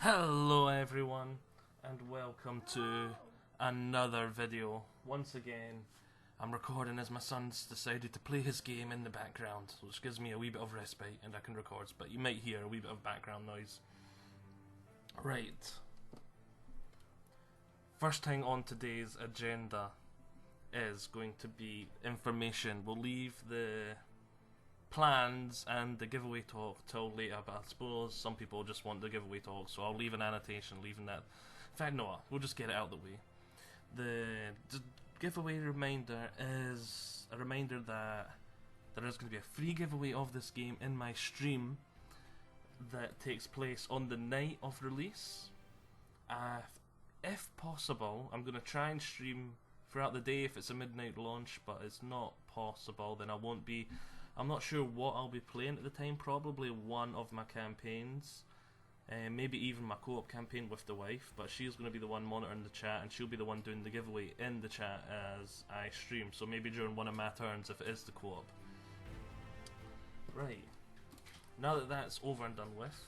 Hello everyone, and welcome to another video. Once again, I'm recording as my son's decided to play his game in the background, which gives me a wee bit of respite and I can record, but you might hear a wee bit of background noise. Right. First thing on today's agenda is going to be information. We'll leave the plans and the giveaway talk till later, but I suppose some people just want the giveaway talk, so I'll leave an annotation leaving that. In fact, no, we'll just get it out of the way. The giveaway reminder is a reminder that there is going to be a free giveaway of this game in my stream that takes place on the night of release. If possible, I'm going to try and stream throughout the day if it's a midnight launch, but it's not possible, then I won't be. I'm not sure what I'll be playing at the time, probably one of my campaigns, maybe even my co-op campaign with the wife, but she's going to be the one monitoring the chat and she'll be the one doing the giveaway in the chat as I stream, so maybe during one of my turns if it is the co-op. Right, now that that's over and done with,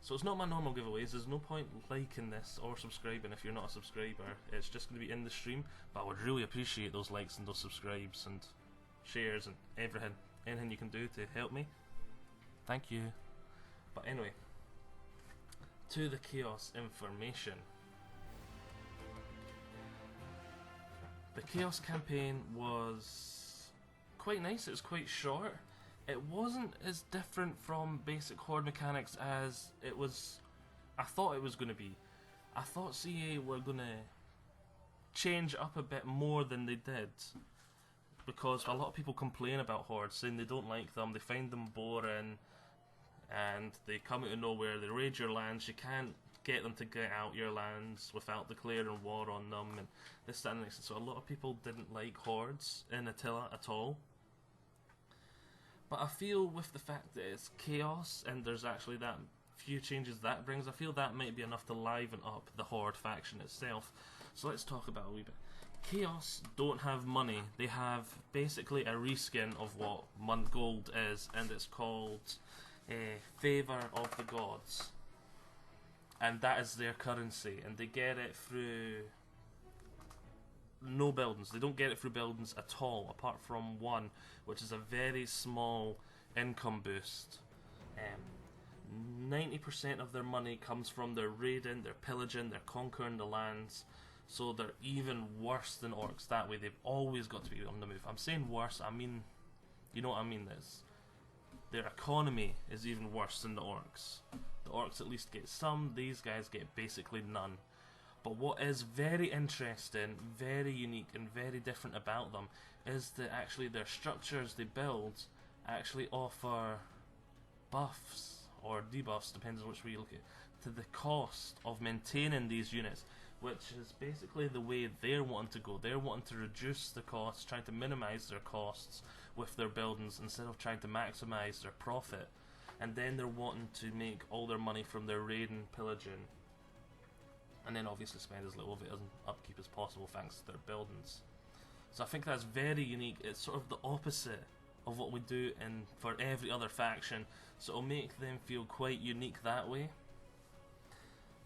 so it's not my normal giveaways, there's no point liking this or subscribing if you're not a subscriber, it's just going to be in the stream, but I would really appreciate those likes and those subscribes and shares and everything, anything you can do to help me, thank you. But anyway, to the chaos information. The chaos campaign was quite nice, it was quite short. It wasn't as different from basic horde mechanics as I thought it was going to be. I thought CA were going to change up a bit more than they did, because a lot of people complain about hordes, saying they don't like them, they find them boring, and they come out of nowhere, they raid your lands, you can't get them to get out your lands without declaring war on them, and this, that, and next. So a lot of people didn't like hordes in Attila at all. But I feel with the fact that it's chaos, and there's actually that few changes that brings, I feel that might be enough to liven up the horde faction itself. So let's talk about it a wee bit. Chaos don't have money, they have basically a reskin of what Gold is, and it's called Favour of the Gods. And that is their currency, and they get it through no buildings. They don't get it through buildings at all, apart from one, which is a very small income boost. 90% of their money comes from their raiding, their pillaging, their conquering the lands. So they're even worse than orcs that way. They've always got to be on the move. I'm saying worse, I mean, you know what I mean this. Their economy is even worse than the orcs. The orcs at least get some, these guys get basically none. But what is very interesting, very unique and very different about them is that actually their structures they build actually offer buffs or debuffs, depends on which way you look at, to the cost of maintaining these units, which is basically the way they're wanting to go. They're wanting to reduce the costs, trying to minimize their costs with their buildings instead of trying to maximize their profit. And then they're wanting to make all their money from their raiding, pillaging, and then obviously spend as little of it as upkeep as possible thanks to their buildings. So I think that's very unique. It's sort of the opposite of what we do for every other faction, so it'll make them feel quite unique that way.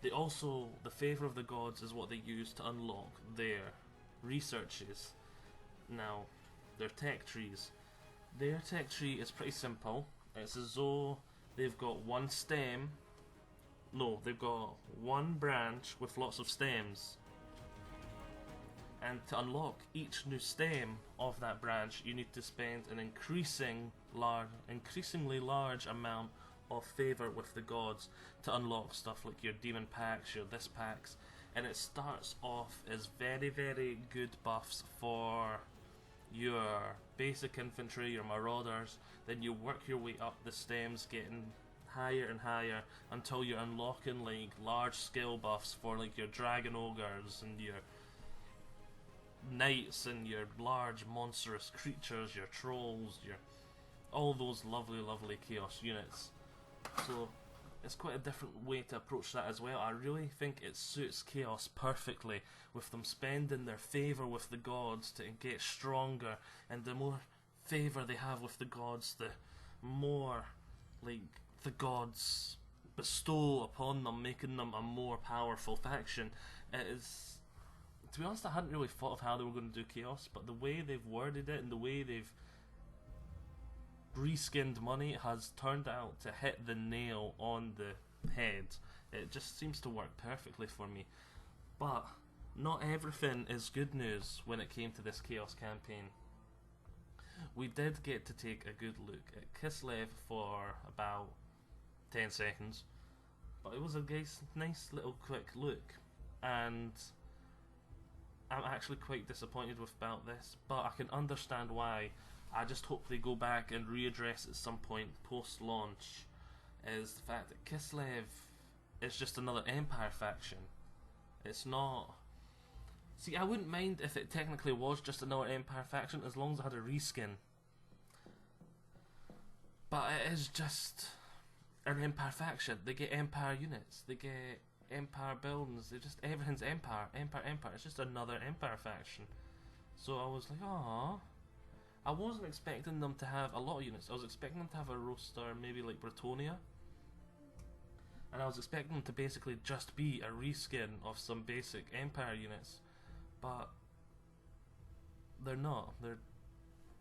They also, the Favour of the Gods is what they use to unlock their researches. Now, their tech trees. Their tech tree is pretty simple. It's as though they've got one stem. No, they've got one branch with lots of stems. And to unlock each new stem of that branch, you need to spend an increasingly large amount of favour with the gods to unlock stuff like your demon packs, your this packs, and it starts off as very, very good buffs for your basic infantry, your marauders. Then you work your way up the stems, getting higher and higher until you're unlocking like large skill buffs for like your dragon ogres and your knights and your large monstrous creatures, your trolls, your all those lovely chaos units. So it's quite a different way to approach that as well. I really think it suits chaos perfectly, with them spending their favour with the gods to get stronger, and the more favour they have with the gods, the more like the gods bestow upon them, making them a more powerful faction. It is, to be honest, I hadn't really thought of how they were going to do Chaos, but the way they've worded it and the way they've reskinned money has turned out to hit the nail on the head. It just seems to work perfectly for me. But not everything is good news when it came to this Chaos campaign. We did get to take a good look at Kislev for about 10 seconds, but it was a nice little quick look, and I'm actually quite disappointed about this, but I can understand why. I just hope they go back and readdress at some point post-launch, is the fact that Kislev is just another Empire faction. It's not... See, I wouldn't mind if it technically was just another Empire faction as long as it had a reskin. But it is just an Empire faction. They get Empire units, they get Empire buildings, they just, everything's Empire, Empire, Empire. It's just another Empire faction. So I was like, aww. I wasn't expecting them to have a lot of units. I was expecting them to have a roster, maybe like Bretonia. And I was expecting them to basically just be a reskin of some basic Empire units. But they're not. They're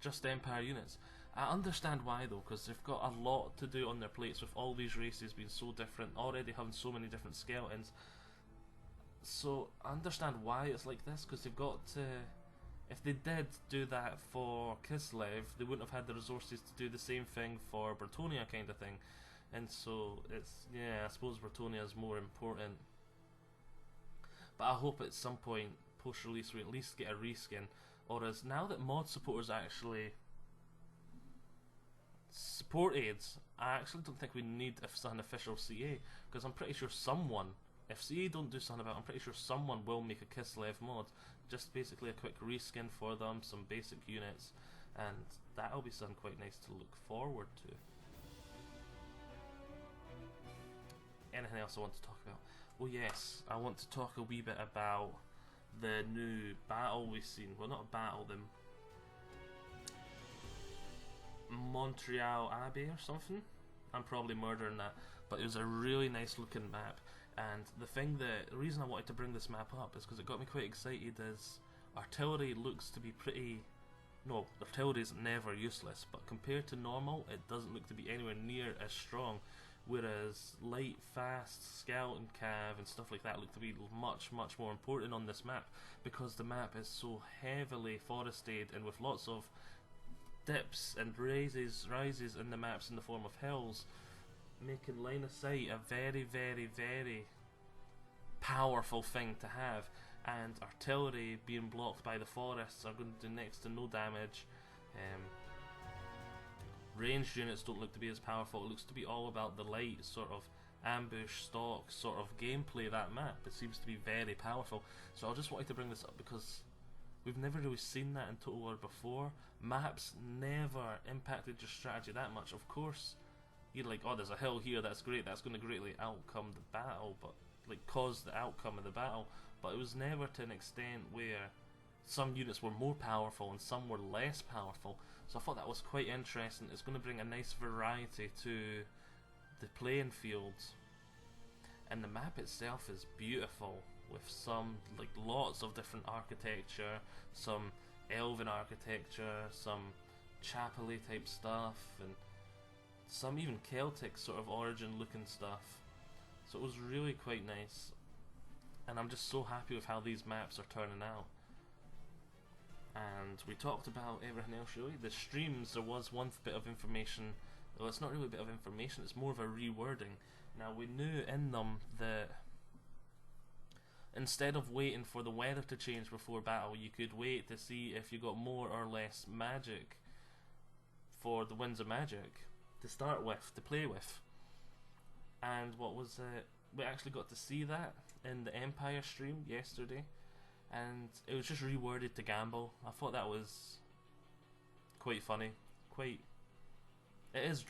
just Empire units. I understand why though, because they've got a lot to do on their plates with all these races being so different, already having so many different skeletons. So I understand why it's like this, because they've got to... If they did do that for Kislev, they wouldn't have had the resources to do the same thing for Bretonia kind of thing. And so it's, yeah, I suppose Bretonia is more important. But I hope at some point post-release we at least get a reskin. Or as now that mod supporters actually support aids, I actually don't think we need an official CA, because I'm pretty sure someone, if CA don't do something about it, I'm pretty sure someone will make a Kislev mod. Just basically a quick reskin for them, some basic units, and that'll be something quite nice to look forward to. Anything else I want to talk about? Oh yes, I want to talk a wee bit about the new battle we've seen. Well, not a battle, the Montreal Abbey or something. I'm probably murdering that, but it was a really nice looking map. And the reason I wanted to bring this map up is because it got me quite excited. Is artillery looks to be pretty... No, artillery is never useless, but compared to normal, it doesn't look to be anywhere near as strong. Whereas light, fast, skeleton cav and stuff like that look to be much, much more important on this map, because the map is so heavily forested and with lots of dips and rises in the maps in the form of hills, making line of sight a very, very, very powerful thing to have. And artillery being blocked by the forests are going to do next to no damage. Ranged units don't look to be as powerful. It looks to be all about the light sort of ambush stalk sort of gameplay. That map, it seems to be very powerful. So I just wanted to bring this up because we've never really seen that in Total War before. Maps never impacted your strategy that much. Of course, you're like, oh, there's a hill here, that's great, that's going to greatly outcome the battle, but like cause the outcome of the battle. But it was never to an extent where some units were more powerful and some were less powerful. So I thought that was quite interesting. It's going to bring a nice variety to the playing fields. And the map itself is beautiful, with some, like, lots of different architecture, some elven architecture, some chapel-y type stuff, and some even Celtic sort of origin looking stuff. So it was really quite nice. And I'm just so happy with how these maps are turning out. And we talked about everything else really. The streams, there was one bit of information. Well, it's not really a bit of information, it's more of a rewording. Now, we knew in them that instead of waiting for the weather to change before battle, you could wait to see if you got more or less magic for the Winds of Magic to start with, to play with. And what was it? We actually got to see that in the Empire stream yesterday, and it was just reworded to gamble. I thought that was quite funny. It is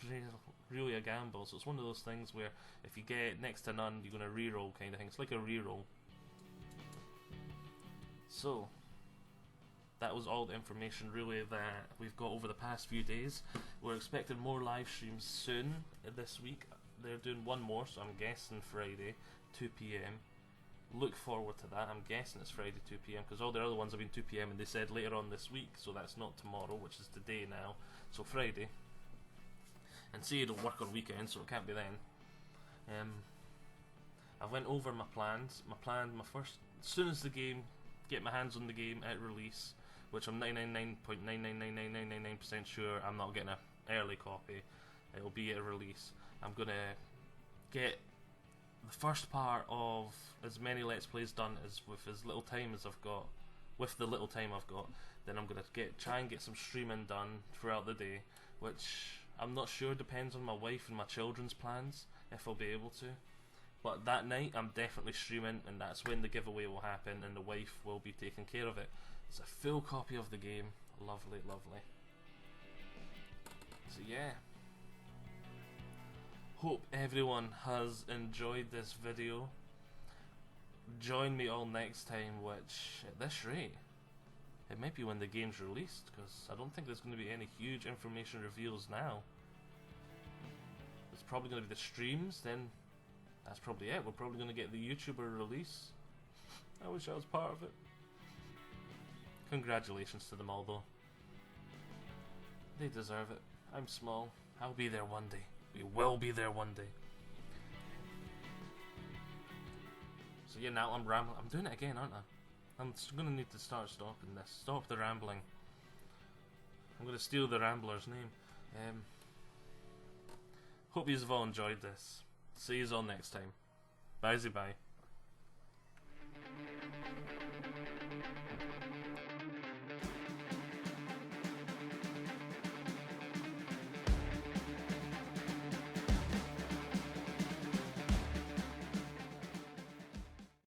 really a gamble, so it's one of those things where if you get next to none, you're going to reroll kind of thing. It's like a reroll. So that was all the information really that we've got over the past few days. We're expecting more live streams soon this week. they're doing one more, so I'm guessing Friday, 2 PM. Look forward to that. I'm guessing it's Friday 2 PM because all the other ones have been 2 PM and they said later on this week, so that's not tomorrow, which is today now, so Friday. And see, it'll work on weekends, so it can't be then. I went over my plans. My first, as soon as the game, get my hands on the game at release, which I'm 99.9999999% sure I'm not getting an early copy. It'll be at release. I'm gonna get the first part of as many Let's Plays done as with as little time as I've got. With the little time I've got, then I'm gonna try and get some streaming done throughout the day, which I'm not sure, depends on my wife and my children's plans if I'll be able to. But that night I'm definitely streaming, and that's when the giveaway will happen, and the wife will be taking care of it. It's a full copy of the game. Lovely, lovely. So yeah. Hope everyone has enjoyed this video. Join me all next time, which at this rate, it might be when the game's released, because I don't think there's going to be any huge information reveals now. It's probably going to be the streams, then that's probably it. We're probably going to get the YouTuber release. I wish I was part of it. Congratulations to them all though. They deserve it. I'm small. I'll be there one day. We will be there one day. So yeah, now I'm rambling. I'm doing it again, aren't I? I'm gonna need to start stopping this. Stop the rambling. I'm gonna steal the Rambler's name. Hope you've all enjoyed this. See you all next time. Bye bye.